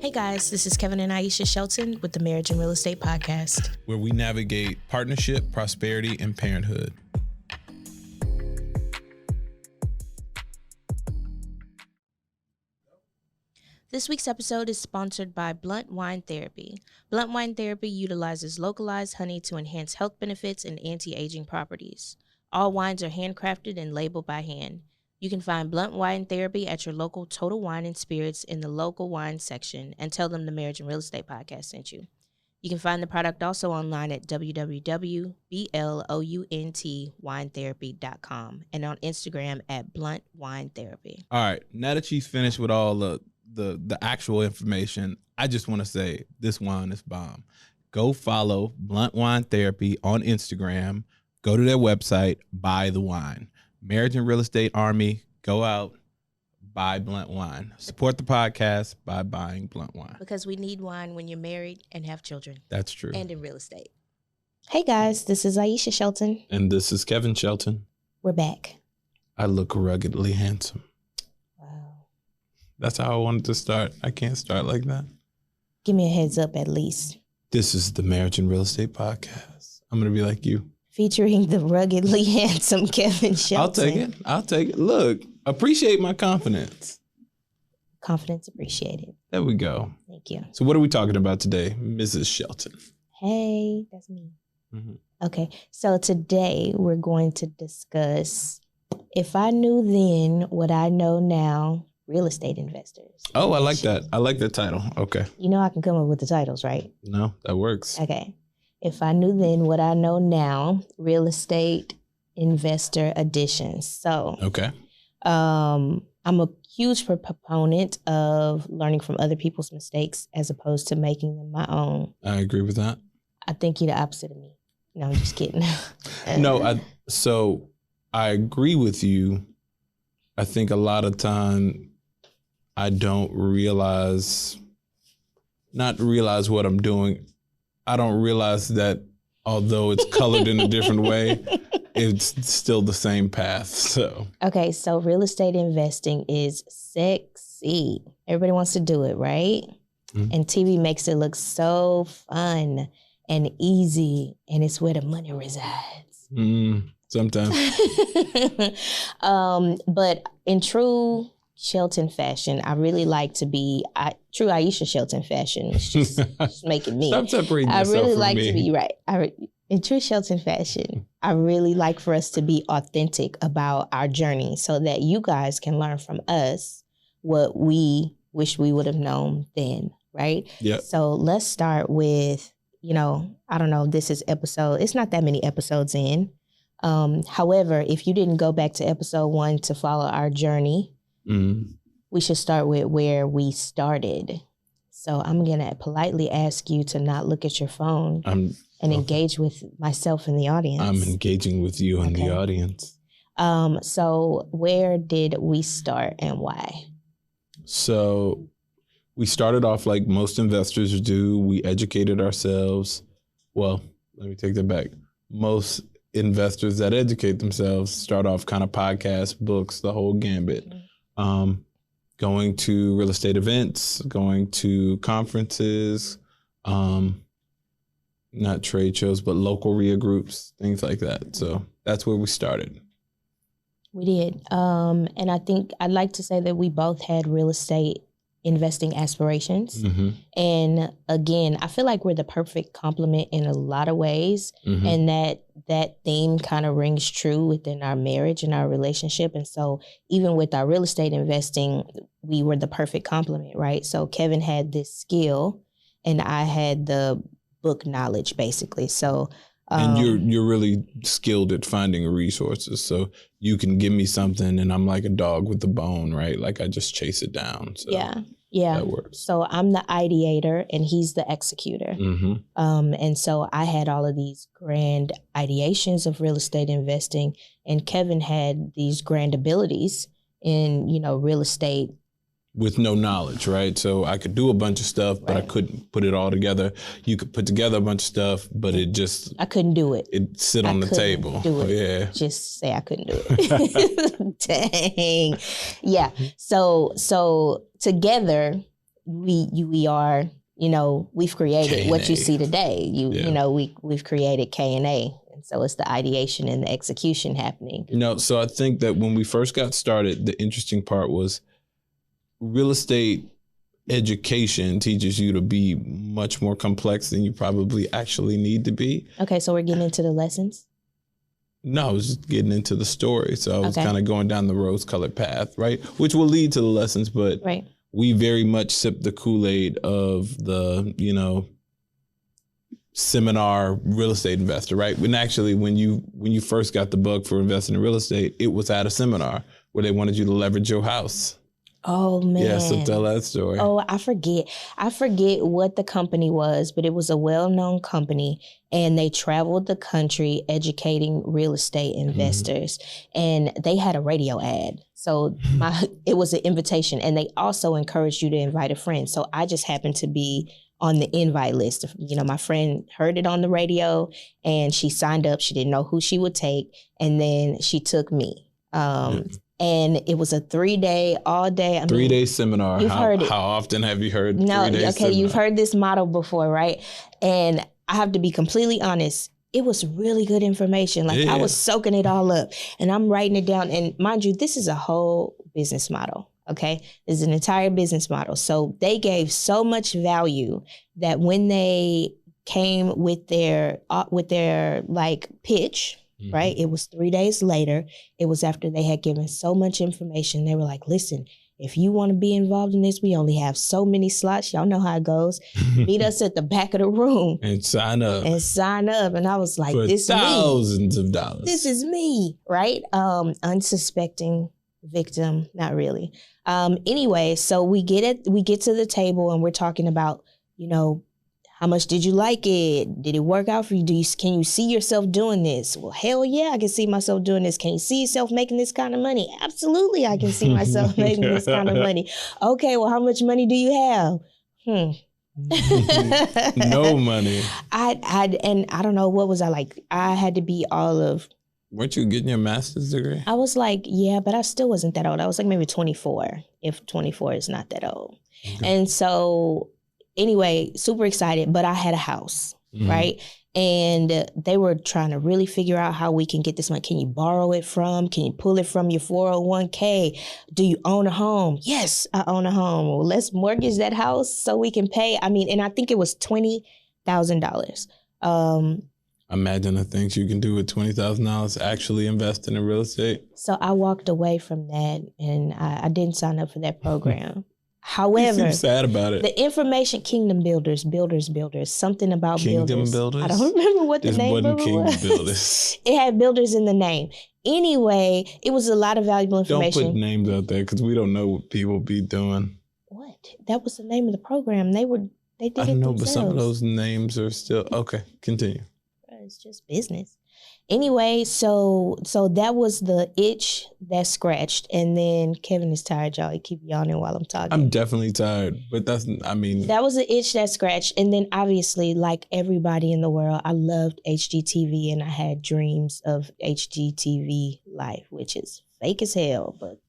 Hey guys, this is Kevin and Aisha Shelton with the Marriage and Real Estate Podcast, where we navigate partnership, prosperity, and parenthood. This week's episode is sponsored by Blount Wine Therapy. Blount Wine Therapy utilizes localized honey to enhance health benefits and anti-aging properties. All wines are handcrafted and labeled by hand. You can find Blount Wine Therapy at your local Total Wine and Spirits in the local wine section and tell them the Marriage and Real Estate Podcast sent you. You can find the product also online at www.blountwinetherapy.com and on Instagram at Blount Wine Therapy. All right, now that she's finished with all the actual information, I just want to say this wine is bomb. Go follow Blount Wine Therapy on Instagram. Go to their website, buy the wine. Marriage and Real Estate Army, go out, buy Blount Wine. Support the podcast by buying Blount Wine. Because we need wine when you're married and have children. That's true. And in real estate. Hey guys, this is Aisha Shelton. And this is Kevin Shelton. We're back. I look ruggedly handsome. Wow. That's how I wanted to start. I can't start like that. Give me a heads up at least. This is the Marriage and Real Estate Podcast. I'm going to be like you. Featuring the ruggedly handsome Kevin Shelton. I'll take it. Look, appreciate my confidence. Confidence appreciated. There we go. Thank you. So what are we talking about today, Mrs. Shelton? Hey, that's me. Mm-hmm. Okay, so today we're going to discuss, if I knew then what I know now, real estate investors. Oh, I like that. I like that title. Okay. You know I can come up with the titles, right? No, that works. Okay. If I knew then what I know now, real estate investor editions. So, okay. I'm a huge proponent of learning from other people's mistakes as opposed to making them my own. I agree with that. I think you're the opposite of me. No, I'm just kidding. So I agree with you. I think a lot of time I don't not realize what I'm doing. I don't realize that although it's colored in a different way, it's still the same path. So okay, so real estate investing is sexy. Everybody wants to do it, right? Mm-hmm. And TV makes it look so fun and easy, and it's where the money resides. Sometimes. But in true Shelton fashion, I really like to be true Aisha Shelton fashion. It's just making me. Stop separating yourself I really from like me. to be right. In true Shelton fashion, I really like for us to be authentic about our journey so that you guys can learn from us what we wish we would have known then, right? Yeah. So let's start with, I don't know, it's not that many episodes in. However, if you didn't go back to episode 1 to follow our journey, we should start with where we started. So I'm going to politely ask you to not look at your phone and engage with myself and the audience. I'm engaging with you and the audience. So where did we start and why? So we started off like most investors do. We educated ourselves. Well, let me take that back. Most investors that educate themselves start off kind of podcasts, books, the whole gambit. Going to real estate events, going to conferences, not trade shows, but local RIA groups, things like that. So that's where we started. We did. And I think I'd like to say that we both had real estate investing aspirations. Mm-hmm. And again, I feel like we're the perfect complement in a lot of ways. Mm-hmm. And that theme kind of rings true within our marriage and our relationship. And so even with our real estate investing, we were the perfect complement, right? So Kevin had this skill and I had the book knowledge, basically. So and you're really skilled at finding resources. So you can give me something and I'm like a dog with a bone, right? Like I just chase it down. So yeah. That works. So I'm the ideator and he's the executor. Mm-hmm. And so I had all of these grand ideations of real estate investing and Kevin had these grand abilities in, real estate. With no knowledge, right? So I could do a bunch of stuff, but I couldn't put it all together. You could put together a bunch of stuff, but it just... I couldn't do it. It'd sit on the table. Do it. Yeah. Just say I couldn't do it. Dang. Yeah. So together, we are, we've created K&A. what you see today. We've created K&A. And so it's the ideation and the execution happening. So I think that when we first got started, the interesting part was real estate education teaches you to be much more complex than you probably actually need to be. Okay, so we're getting into the lessons? No, I was just getting into the story. So I was kind of going down the rose-colored path, right? Which will lead to the lessons, but we very much sip the Kool-Aid of the, seminar real estate investor, right? When actually, when you first got the bug for investing in real estate, it was at a seminar where they wanted you to leverage your house. Oh, man. Yeah, so tell that story. Oh, I forget what the company was, but it was a well-known company, and they traveled the country educating real estate investors. And they had a radio ad. So it was an invitation, and they also encouraged you to invite a friend. So I just happened to be on the invite list. My friend heard it on the radio, and she signed up. She didn't know who she would take, and then she took me. And it was a 3-day, all day. 3-day seminar. You've heard it. How often have you heard 3 days? Okay, seminar? You've heard this model before, right? And I have to be completely honest. It was really good information. I was soaking it all up, and I'm writing it down. And mind you, this is a whole business model. Okay, this is an entire business model. So they gave so much value that when they came with their pitch. Right. It was 3 days later. It was after they had given so much information. They were like, listen, if you want to be involved in this, we only have so many slots. Y'all know how it goes. Meet us at the back of the room. And sign up. And I was like, for this thousands of dollars. This is me. Right. Unsuspecting victim. Not really. Anyway, so we get to the table and we're talking about, how much did you like it? Did it work out for you? Can you see yourself doing this? Well, hell yeah, I can see myself doing this. Can you see yourself making this kind of money? Absolutely, I can see myself making this kind of money. Okay, well, how much money do you have? No money. I don't know, what was I like? I had to be all of. Weren't you getting your master's degree? I was like, yeah, but I still wasn't that old. I was like maybe 24, if 24 is not that old. Okay. And so anyway, super excited, but I had a house, right? And they were trying to really figure out how we can get this money. Can you borrow it from? Can you pull it from your 401k? Do you own a home? Yes, I own a home. Well, let's mortgage that house so we can pay. And I think it was $20,000. Imagine the things you can do with $20,000 actually investing in real estate. So I walked away from that, and I didn't sign up for that program. However, you seem sad about it. The information, Kingdom Builders, something about Kingdom builders. I don't remember what the name of it was. Builders. It had builders in the name. Anyway, it was a lot of valuable information. Don't put names out there because we don't know what people be doing. What? That was the name of the program. They did it themselves. I know, but some of those names are still okay. Continue. It's just business. Anyway, so that was the itch that scratched. And then Kevin is tired, y'all. He keep yawning while I'm talking. I'm definitely tired, but that was the itch that scratched. And then obviously, like everybody in the world, I loved HGTV, and I had dreams of HGTV life, which is fake as hell, but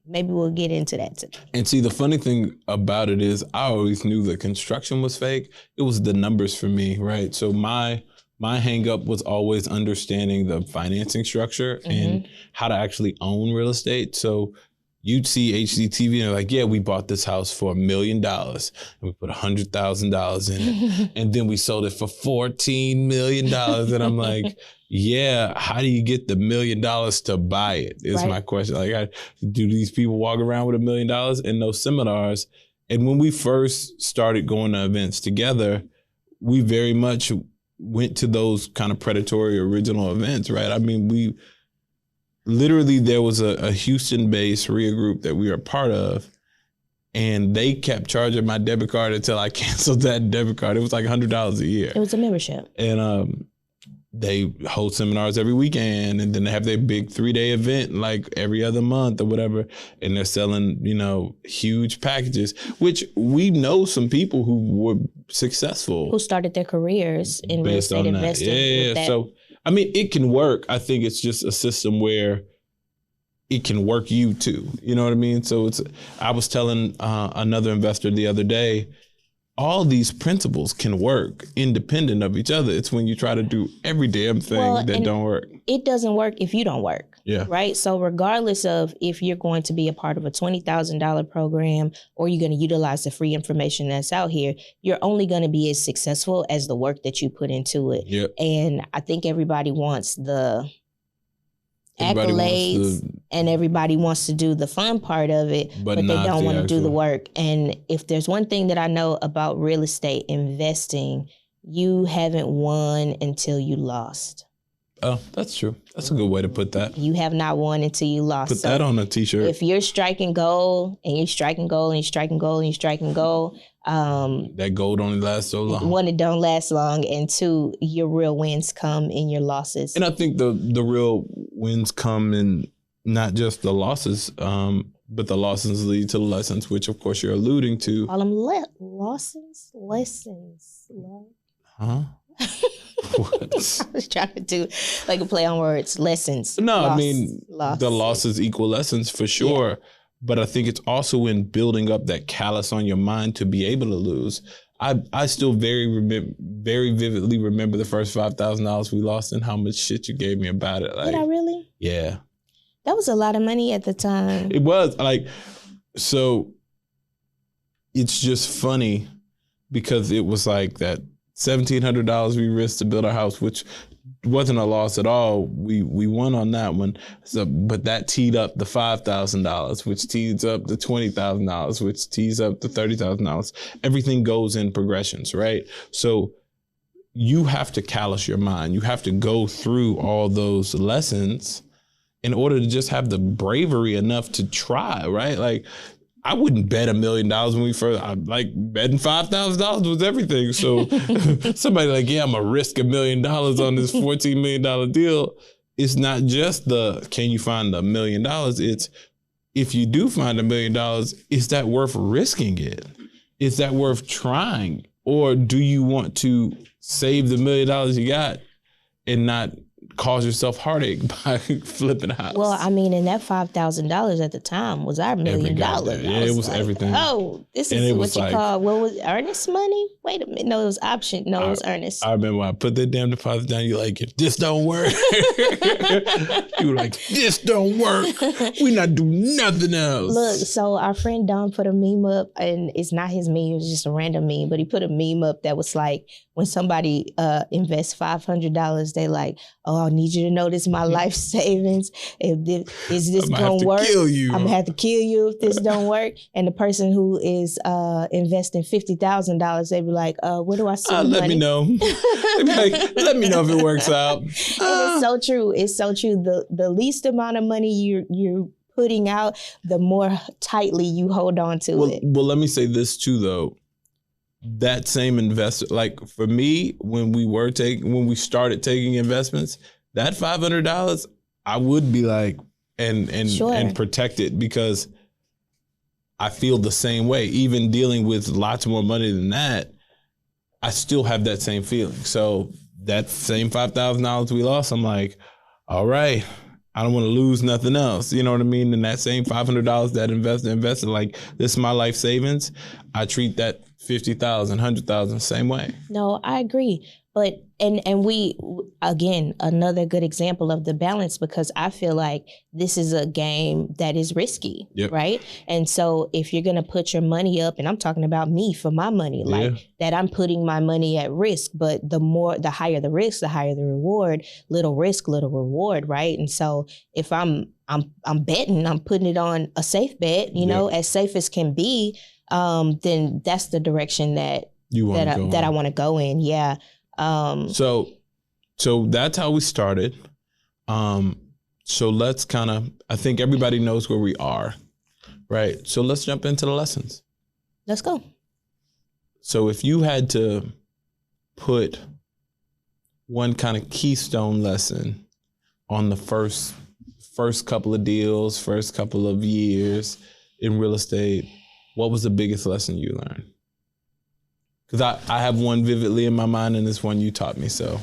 maybe we'll get into that today. And see, the funny thing about it is I always knew that construction was fake. It was the numbers for me, right? So my hang up was always understanding the financing structure and how to actually own real estate. So you'd see HGTV and they're like, yeah, we bought this house for $1 million and we put $100,000 in it. And then we sold it for $14 million. And I'm like, yeah, how do you get the $1 million to buy it is my question. Like, do these people walk around with $1 million in those seminars? And when we first started going to events together, we very much went to those kind of predatory original events, right? I mean, there was a Houston-based RIA group that we were a part of, and they kept charging my debit card until I canceled that debit card. It was like $100 a year. It was a membership. And they hold seminars every weekend, and then they have their big 3-day event like every other month or whatever. And they're selling, huge packages, which we know some people who were successful. Who started their careers in real estate investing. Yeah. So, it can work. I think it's just a system where it can work you too. You know what I mean? So I was telling another investor the other day, all these principles can work independent of each other. It's when you try to do every damn thing that don't work. It doesn't work if you don't work. Yeah. Right. So regardless of if you're going to be a part of a $20,000 program or you're going to utilize the free information that's out here, you're only going to be as successful as the work that you put into it. Yep. And I think everybody wants the accolades and everybody wants to do the fun part of it, but they don't want to do the work. And if there's one thing that I know about real estate investing, you haven't won until you lost. Oh, that's true. That's a good way to put that. You have not won until you lost. Put that on a t-shirt. If you're striking gold and you're striking gold and you're striking gold and you're striking gold, that gold only lasts so long. One, it don't last long, and two, your real wins come in your losses. And I think the real wins come in not just the losses, but the losses lead to the lessons, which of course you're alluding to. Call them lessons. Huh? What? I was trying to do like a play on words. Lessons. No, I mean, the losses equal lessons for sure. Yeah. But I think it's also in building up that callus on your mind to be able to lose. I still very vividly remember the first $5,000 we lost and how much shit you gave me about it. Like, did I really? Yeah. That was a lot of money at the time. It was so it's just funny because it was like that $1,700 we risked to build our house, which wasn't a loss at all. We won on that one. So, but that teed up the $5,000, which tees up the $20,000, which tees up the $30,000. Everything goes in progressions, right? So you have to callous your mind. You have to go through all those lessons in order to just have the bravery enough to try, right? Like, I wouldn't bet $1 million when we first, betting $5,000 was everything. So somebody like, yeah, I'm gonna risk $1 million on this $14 million deal. It's not just can you find $1 million? It's, if you do find $1 million, is that worth risking it? Is that worth trying? Or do you want to save the $1 million you got and not cause yourself heartache by flipping a house? Well, I mean, and that $5,000 at the time was our $1 million. Yeah, it was like, everything. Oh, this is what you call, what was earnest money? Wait a minute. No, it was option. No, it was earnest. I remember when I put that damn deposit down, you're like, if this don't work, you were like, this don't work. We not do nothing else. Look, so our friend Don put a meme up, and it's not his meme, it was just a random meme, but he put a meme up that was like, when somebody invests $500, they like, oh, I need you to know this is my life savings. Is this gonna work? I'm gonna have to kill you if this don't work. And the person who is investing $50,000, they be like, where do I see let money? Me know. Let me know if it works out. And it's so true. It's so true. The least amount of money you're putting out, the more tightly you hold on to it. Well, let me say this too, though. That same investor, like for me, when we started taking investments, that $500, I would be like, and protect it, because I feel the same way. Even dealing with lots more money than that, I still have that same feeling. So that same $5,000 we lost, I'm like, all right, I don't want to lose nothing else. You know what I mean? And that same $500 that invested, like, this is my life savings. I treat that $50,000, $100,000 same way. No, I agree. But, and we, again, another good example of the balance, because I feel like this is a game that is risky, right? And so if you're going to put your money up, and I'm talking about me for my money, like that I'm putting my money at risk, but the higher the risk, the higher the reward, little risk, little reward, right? And so if I'm betting, I'm putting it on a safe bet, you know, as safe as can be, then that's the direction that I want to go in. Yeah. So that's how we started. So let's I think everybody knows where we are, right? So let's jump into the lessons. Let's go. So if you had to put one kind of keystone lesson on the first couple of deals, first couple of years in real estate, what was the biggest lesson you learned? Because I have one vividly in my mind, and this one you taught me, so.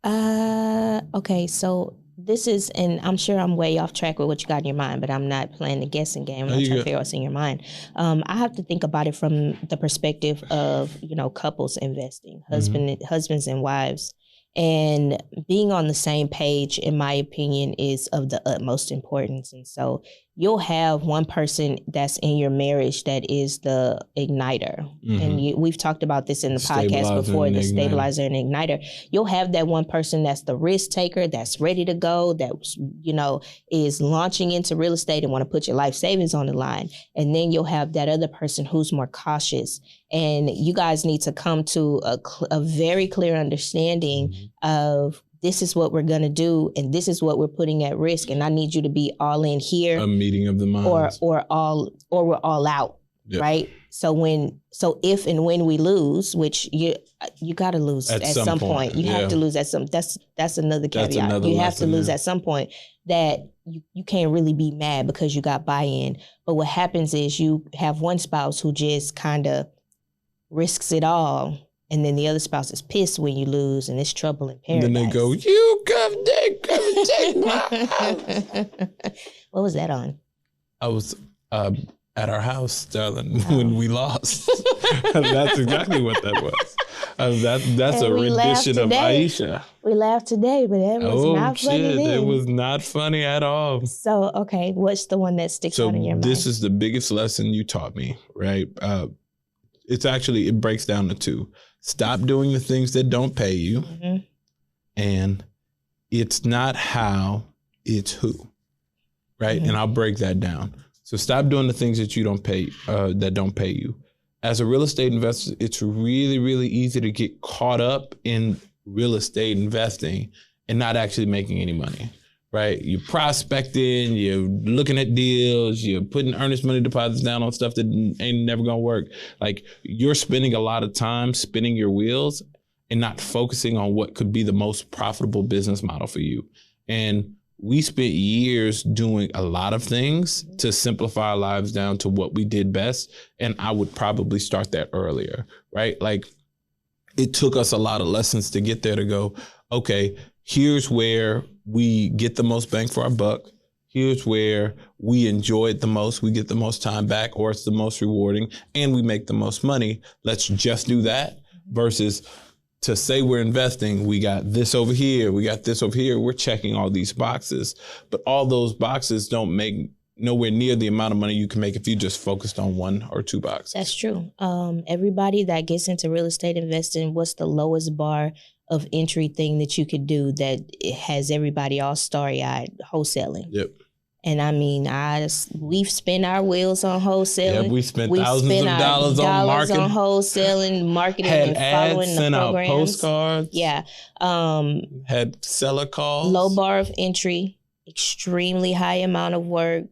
Okay, so this is, and I'm sure I'm way off track with what you got in your mind, but I'm not playing the guessing game. I'm not trying to figure out what's in your mind. I have to think about it from the perspective of, couples investing, husbands and wives. And being on the same page, in my opinion, is of the utmost importance. And so you'll have one person that's in your marriage that is the igniter. And we've talked about this in the podcast before, the stabilizer and igniter. You'll have that one person that's the risk taker, that's ready to go, that, is launching into real estate and want to put your life savings on the line. And then you'll have that other person who's more cautious. And you guys need to come to a very clear understanding of, this is what we're going to do, and this is what we're putting at risk, and I need you to be all in here. A meeting of the minds. Or we're all out, right? So if and when we lose, which you got to lose at some point. You have to lose at some. That's another caveat. You have to lose at some point. That you can't really be mad because you got buy-in. But what happens is you have one spouse who just kind of risks it all. And then the other spouse is pissed when you lose, and it's trouble in paradise. And then they go, you come take my house. What was that on? I was at our house, darling, when we lost. That's exactly what that was. That's a rendition of Aisha. We laughed today, but that was not funny then. It was not funny at all. So, okay, what's the one that sticks out in your mind? This is the biggest lesson you taught me, right? It breaks down to two. Stop doing the things that don't pay you. And it's not how, it's who, right? And I'll break that down. So stop doing the things that that don't pay you. As a real estate investor, it's really, really easy to get caught up in real estate investing and not actually making any money, right? You're prospecting, you're looking at deals, you're putting earnest money deposits down on stuff that ain't never gonna work. Like, you're spending a lot of time spinning your wheels and not focusing on what could be the most profitable business model for you. And we spent years doing a lot of things to simplify our lives down to what we did best. And I would probably start that earlier, right? Like, it took us a lot of lessons to get there, to go, okay, here's where we get the most bang for our buck. Here's where we enjoy it the most. We get the most time back, or it's the most rewarding, and we make the most money. Let's just do that, versus to say we're investing, we got this over here, we got this over here. We're checking all these boxes, but all those boxes don't make nowhere near the amount of money you can make if you just focused on one or two boxes. That's true. Everybody that gets into real estate investing, what's the lowest bar of entry thing that you could do that it has everybody all starry-eyed? Wholesaling. Yep. And I mean, we've spent our wheels on wholesaling. Yeah, we spent thousands of dollars on marketing, on wholesaling, marketing, and following the programs. Sent out postcards. Yeah. Had seller calls. Low bar of entry, extremely high amount of work,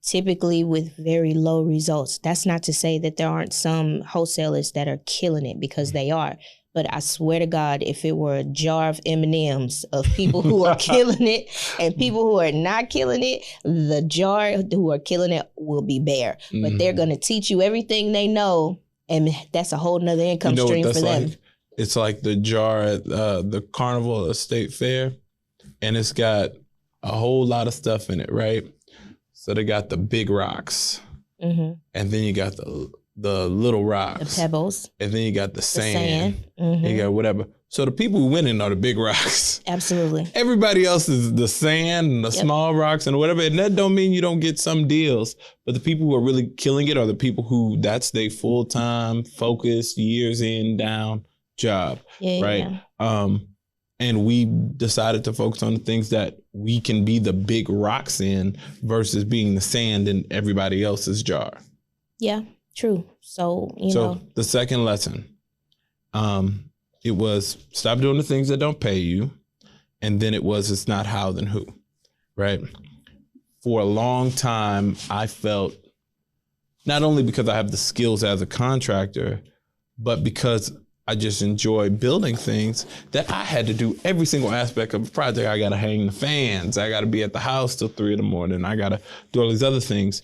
typically with very low results. That's not to say that there aren't some wholesalers that are killing it, because they are. But I swear to God, if it were a jar of M&Ms of people who are killing it and people who are not killing it, the jar who are killing it will be bare. But they're going to teach you everything they know, and that's a whole nother income stream for them. Like? It's like the jar at the Carnival at State Fair, and it's got a whole lot of stuff in it, right? So they got the big rocks, and then you got the little rocks, the pebbles, and then you got the sand. And you got whatever. So the people who win in are the big rocks. Absolutely. Everybody else is the sand and the small rocks and whatever. And that don't mean you don't get some deals, but the people who are really killing it are the people who that's their full-time, focused, years in, down job, right? Yeah. And we decided to focus on the things that we can be the big rocks in versus being the sand in everybody else's jar. Yeah. True. So, you know. The second lesson, it was stop doing the things that don't pay you. And then it was, it's not how, then who, right? For a long time, I felt, not only because I have the skills as a contractor, but because I just enjoy building things, that I had to do every single aspect of a project. I got to hang the fans. I got to be at the house till 3 a.m. I got to do all these other things.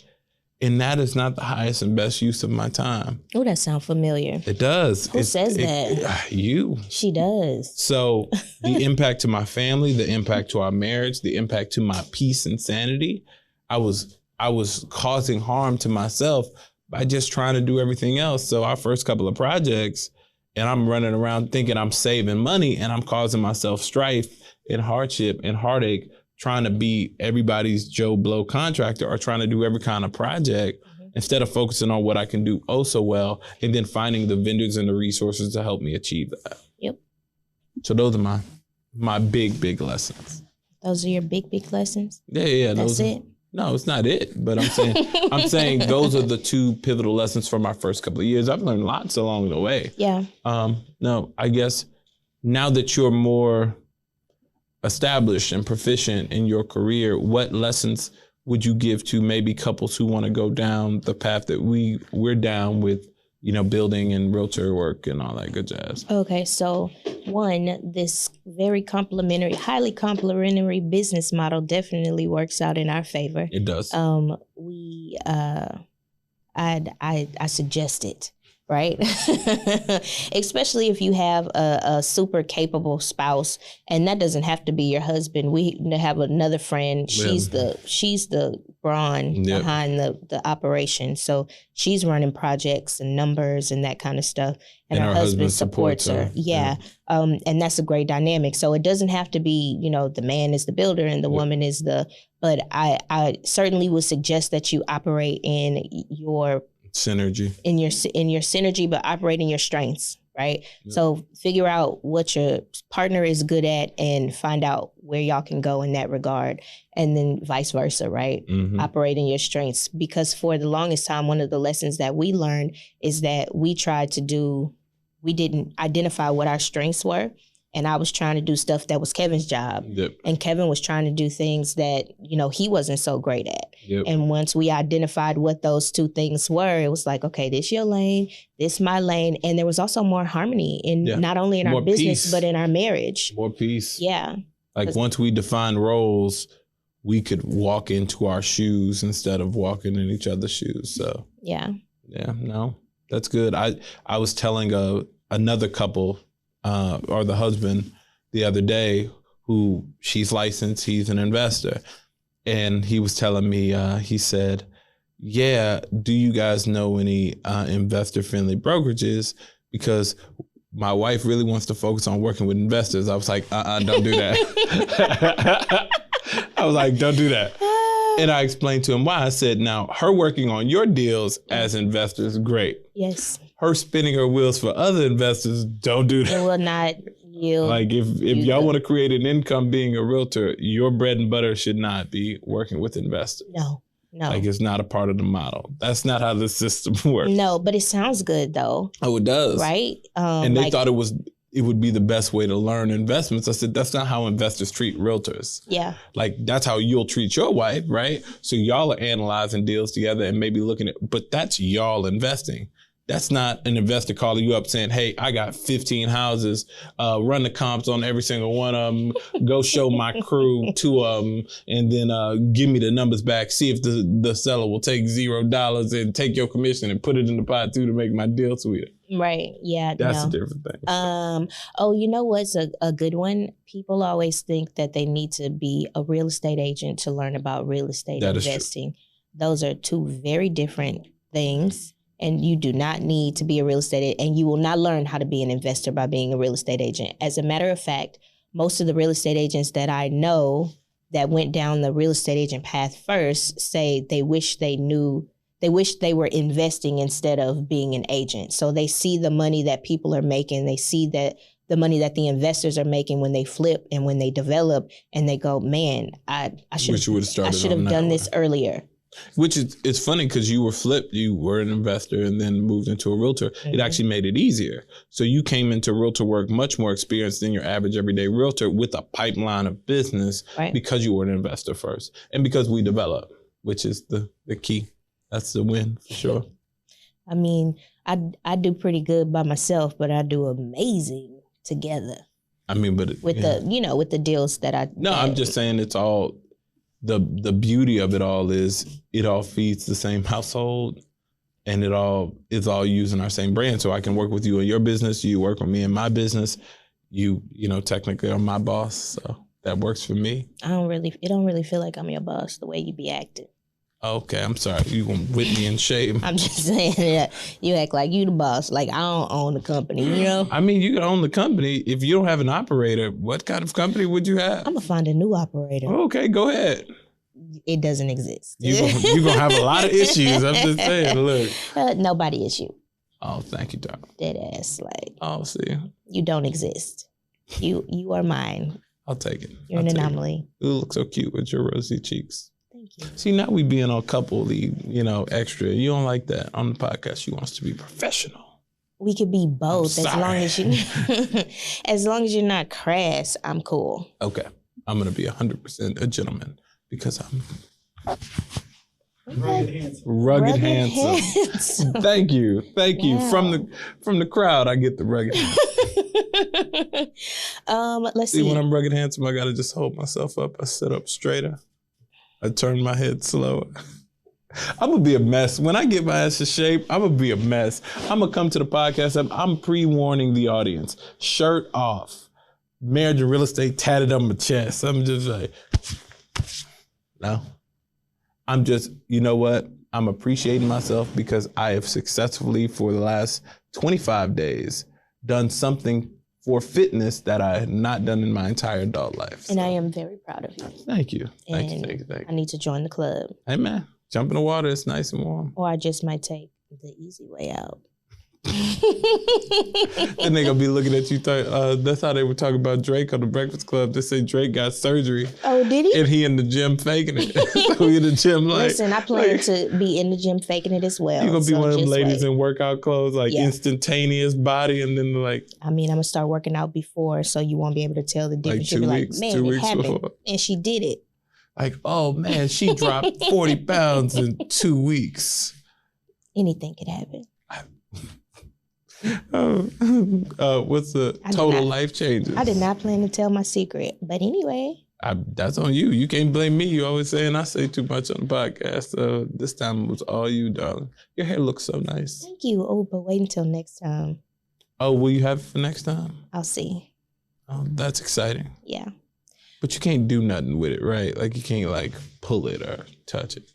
And that is not the highest and best use of my time. Oh, that sounds familiar. It does. Who says that? You. She does. So the impact to my family, the impact to our marriage, the impact to my peace and sanity, I was causing harm to myself by just trying to do everything else. So our first couple of projects, and I'm running around thinking I'm saving money, and I'm causing myself strife and hardship and heartache, trying to be everybody's Joe Blow contractor or trying to do every kind of project instead of focusing on what I can do oh so well, and then finding the vendors and the resources to help me achieve that. Yep. So those are my big lessons. Those are your big lessons? Yeah. That's it? No, it's not it. But I'm saying those are the two pivotal lessons from my first couple of years. I've learned lots along the way. Yeah. No, I guess now that you're more established and proficient in your career, what lessons would you give to maybe couples who want to go down the path that we're down with, building and realtor work and all that good jazz? Okay, so one, this very highly complimentary business model definitely works out in our favor. It does. I suggest it. Right? Especially if you have a super capable spouse, and that doesn't have to be your husband. We have another friend. She's the brawn behind the operation. So she's running projects and numbers and that kind of stuff. And her husband supports her. Yeah. And that's a great dynamic. So it doesn't have to be, the man is the builder and the woman is but I certainly would suggest that you operate in your synergy, in your synergy, but operate in your strengths, right? Yeah. So figure out what your partner is good at and find out where y'all can go in that regard, and then vice versa, right? Mm-hmm. Operate in your strengths, because for the longest time, one of the lessons that we learned is that we didn't identify what our strengths were. And I was trying to do stuff that was Kevin's job. Yep. And Kevin was trying to do things that, he wasn't so great at. Yep. And once we identified what those two things were, it was like, okay, this your lane, this my lane. And there was also more harmony not only in our business, peace, but in our marriage. More peace. Yeah. Like once we defined roles, we could walk into our shoes instead of walking in each other's shoes. So yeah, no, that's good. I was telling another couple, or the husband the other day, who she's licensed, he's an investor. And he was telling me, he said, yeah, do you guys know any investor-friendly brokerages? Because my wife really wants to focus on working with investors. I was like, don't do that. I was like, don't do that. And I explained to him why. I said, now, her working on your deals as investors, great. Yes. Her spinning her wheels for other investors, don't do that. It will not yield. Like if y'all want to create an income being a realtor, your bread and butter should not be working with investors. No. Like it's not a part of the model. That's not how the system works. No, but it sounds good though. Oh, it does. Right? And they thought it would be the best way to learn investments. I said, that's not how investors treat realtors. Yeah. Like that's how you'll treat your wife, right? So y'all are analyzing deals together and maybe looking at, but that's y'all investing. That's not an investor calling you up saying, hey, I got 15 houses, run the comps on every single one of them, go show my crew 2 of them, and then give me the numbers back, see if the seller will take $0 and take your commission and put it in the pot too to make my deal sweeter. Right. Yeah. That's a different thing. You know what's a good one? People always think that they need to be a real estate agent to learn about real estate investing. Those are two very different things. And you do not need to be a real estate agent, and you will not learn how to be an investor by being a real estate agent. As a matter of fact, most of the real estate agents that I know that went down the real estate agent path first say they wish they were investing instead of being an agent. So they see the money that people are making. They see that the money that the investors are making when they flip and when they develop, and they go, man, I should have done this earlier. Which it's funny because you were flipped, you were an investor and then moved into a realtor. Mm-hmm. It actually made it easier. So you came into realtor work much more experienced than your average everyday realtor with a pipeline of business, right? Because you were an investor first and because we develop, which is the key. That's the win for sure. I mean, I do pretty good by myself, but I do amazing together. I mean, but with the deals that I. No, I'm just saying it's all. the beauty of it all is it all feeds the same household, and it all is all using our same brand. So I can work with you in your business, you work with me in my business. You know, technically are my boss, so that works for me. It don't really feel like I'm your boss the way you be acting. Okay, I'm sorry. You gonna whip me in shame? I'm just saying that you act like you the boss. Like I don't own the company, you know? I mean, you can own the company. If you don't have an operator, what kind of company would you have? I'm gonna find a new operator. Okay, go ahead. It doesn't exist. You gonna have a lot of issues. I'm just saying. Look, nobody issue. Oh, thank you, darling. Dead ass. Like, oh, see, you don't exist. You are mine. I'll take it. You're an anomaly. You look so cute with your rosy cheeks. Thank you. See, now we being all coupley, you know, extra. You don't like that on the podcast. She wants to be professional. We could be both as long as you, as long as you're not crass. I'm cool. Okay, I'm gonna be 100% a gentleman because I'm rugged handsome. Thank you. Wow. From the crowd, I get the rugged. Let's see. When I'm rugged handsome, I gotta just hold myself up. I sit up straighter. I turn my head slower. I'm gonna be a mess. When I get my ass in shape, I'm gonna be a mess. I'm gonna come to the podcast. I'm pre-warning the audience. Shirt off. Marriage and real estate tatted on my chest. I'm just like, no. I'm just, you know what? I'm appreciating myself because I have successfully, for the last 25 days, done something for fitness that I had not done in my entire adult life. So. And I am very proud of you. Thank you. Thank you. I need to join the club. Hey, man. Jump in the water. It's nice and warm. Or I just might take the easy way out. Then they gonna be looking at you. That's how they were talking about Drake on the Breakfast Club. They say Drake got surgery. Oh, did he? And he in the gym faking it. So he in the gym like. Listen, I plan to be in the gym faking it as well. You're gonna be one of them ladies in workout clothes, like instantaneous body, and then like. I mean, I'm gonna start working out before, so you won't be able to tell the difference. Like 2 weeks, man, 2 weeks happened, before. And she did it. Like, oh man, she dropped 40 pounds in 2 weeks. Anything could happen. What's the total life changes? I did not plan to tell my secret, but anyway. That's on you. You can't blame me. You always saying I say too much on the podcast. This time it was all you, darling. Your hair looks so nice. Thank you. Oh, but wait until next time. Oh, will you have it for next time? I'll see. Oh, that's exciting. Yeah. But you can't do nothing with it, right? Like you can't like pull it or touch it.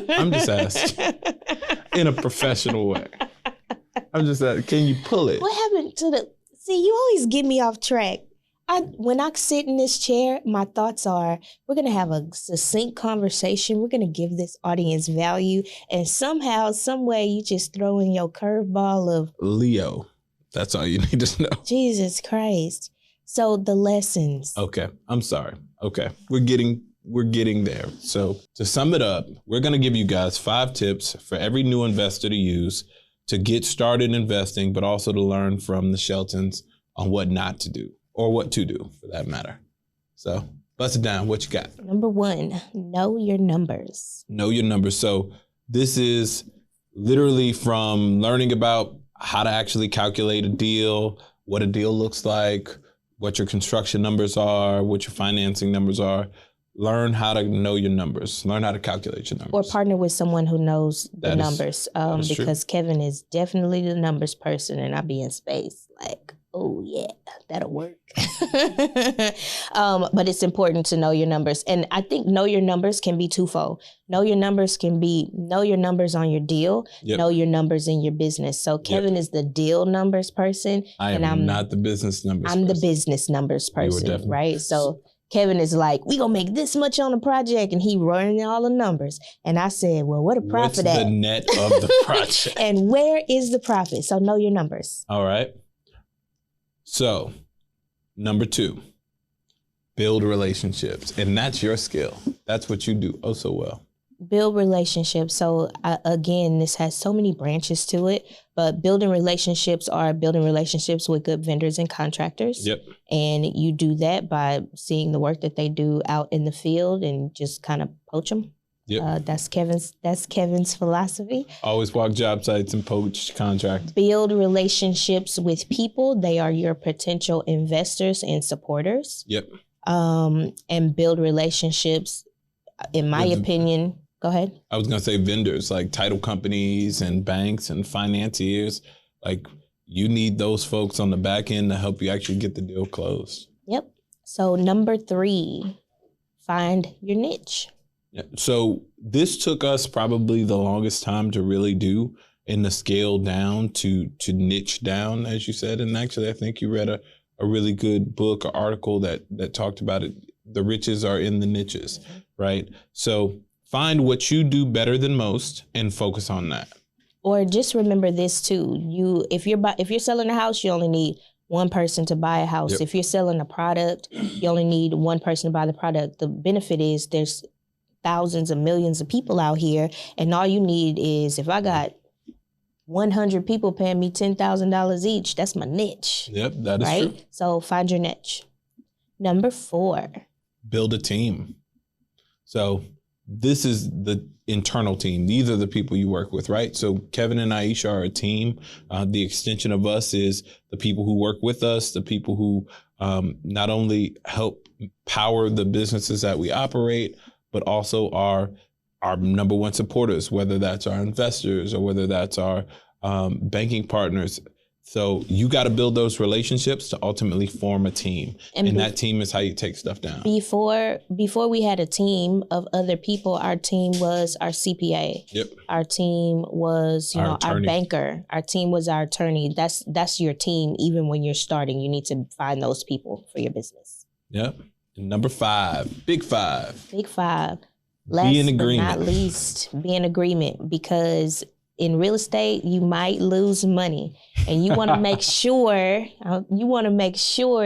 I'm just asking in a professional way. I'm just asking, can you pull it? What happened to the... See, you always get me off track. When I sit in this chair, my thoughts are, we're going to have a succinct conversation. We're going to give this audience value. And somehow, some way, you just throw in your curveball of... Leo. That's all you need to know. Jesus Christ. So the lessons. Okay. I'm sorry. Okay. We're getting there. So to sum it up, we're going to give you guys 5 tips for every new investor to use to get started investing, but also to learn from the Sheltons on what not to do or what to do for that matter. So bust it down. What you got? Number 1, know your numbers. Know your numbers. So this is literally from learning about how to actually calculate a deal, what a deal looks like, what your construction numbers are, what your financing numbers are. Learn how to know your numbers. Learn how to calculate your numbers. Or partner with someone who knows the numbers. Because true. Kevin is definitely the numbers person and I be in space like, oh yeah, that'll work. But it's important to know your numbers. And I think know your numbers can be twofold. Know your numbers can be know your numbers on your deal, know your numbers in your business. So Kevin is the deal numbers person. I'm not the business numbers person. I'm the business numbers person, right? So Kevin is like, we gonna make this much on the project, and he running all the numbers. And I said, well, what a profit What's at? the net of the project? And where is the profit? So know your numbers. All right. So, number 2, build relationships. And that's your skill. That's what you do oh so well. Build relationships. So again, this has so many branches to it, but building relationships are building relationships with good vendors and contractors. Yep. And you do that by seeing the work that they do out in the field and just kind of poach them. Yep. That's Kevin's philosophy. Always walk job sites and poach contracts. Build relationships with people. They are your potential investors and supporters. Yep. and build relationships. In my opinion, go ahead. I was going to say vendors like title companies and banks and financiers. Like, you need those folks on the back end to help you actually get the deal closed. Yep. So number 3, find your niche. Yeah. So this took us probably the longest time to really do, in the scale down to niche down, as you said. And actually, I think you read a really good book or article that talked about it. The riches are in the niches, right? So find what you do better than most and focus on that. Or just remember this too. If you're selling a house, you only need one person to buy a house. Yep. If you're selling a product, you only need one person to buy the product. The benefit is there's thousands of millions of people out here, and all you need is, if I got 100 people paying me $10,000 each, that's my niche. Yep, that is true. So find your niche. Number 4. Build a team. So this is the internal team. These are the people you work with, right? So Kevin and Aisha are a team. The extension of us is the people who work with us, the people who not only help power the businesses that we operate, but also are our number one supporters, whether that's our investors or whether that's our banking partners. So you got to build those relationships to ultimately form a team. And that team is how you take stuff down. Before we had a team of other people, our team was our CPA. Yep. Our team was, our banker. Our team was our attorney. That's your team. Even when you're starting, you need to find those people for your business. Yep. And number 5, big 5. Big 5. Last but not least, be in agreement, because in real estate, you might lose money, and you want to make sure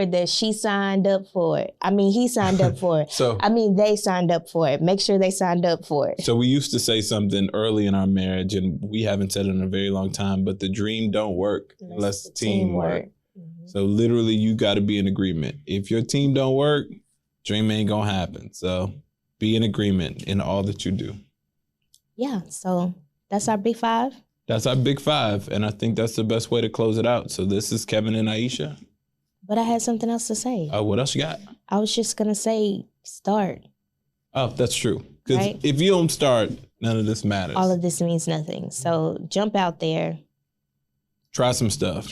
that she signed up for it. I mean, he signed up for it. They signed up for it. Make sure they signed up for it. So we used to say something early in our marriage, and we haven't said it in a very long time, but the dream don't work unless the team work. Mm-hmm. So literally, you got to be in agreement. If your team don't work, dream ain't gonna happen. So be in agreement in all that you do. Yeah, so that's our big 5. That's our big 5, and I think that's the best way to close it out. So this is Kevin and Aisha. But I had something else to say. Oh, what else you got? I was just going to say start. Oh, that's true. Because if you don't start, none of this matters. All of this means nothing. So jump out there. Try some stuff.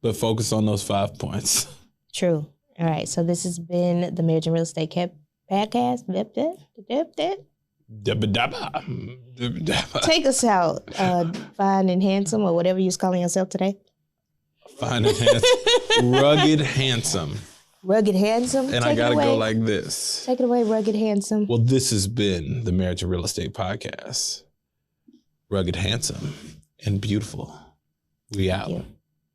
But focus on those 5 points. True. All right, so this has been the Marriage and Real Estate Podcast. Take us out, fine and handsome, or whatever you're calling yourself today. Fine and handsome. Rugged handsome. Rugged handsome? And I got to go like this. Take it away, rugged handsome. Well, this has been the Marriage and Real Estate Podcast. Rugged handsome and beautiful. We out.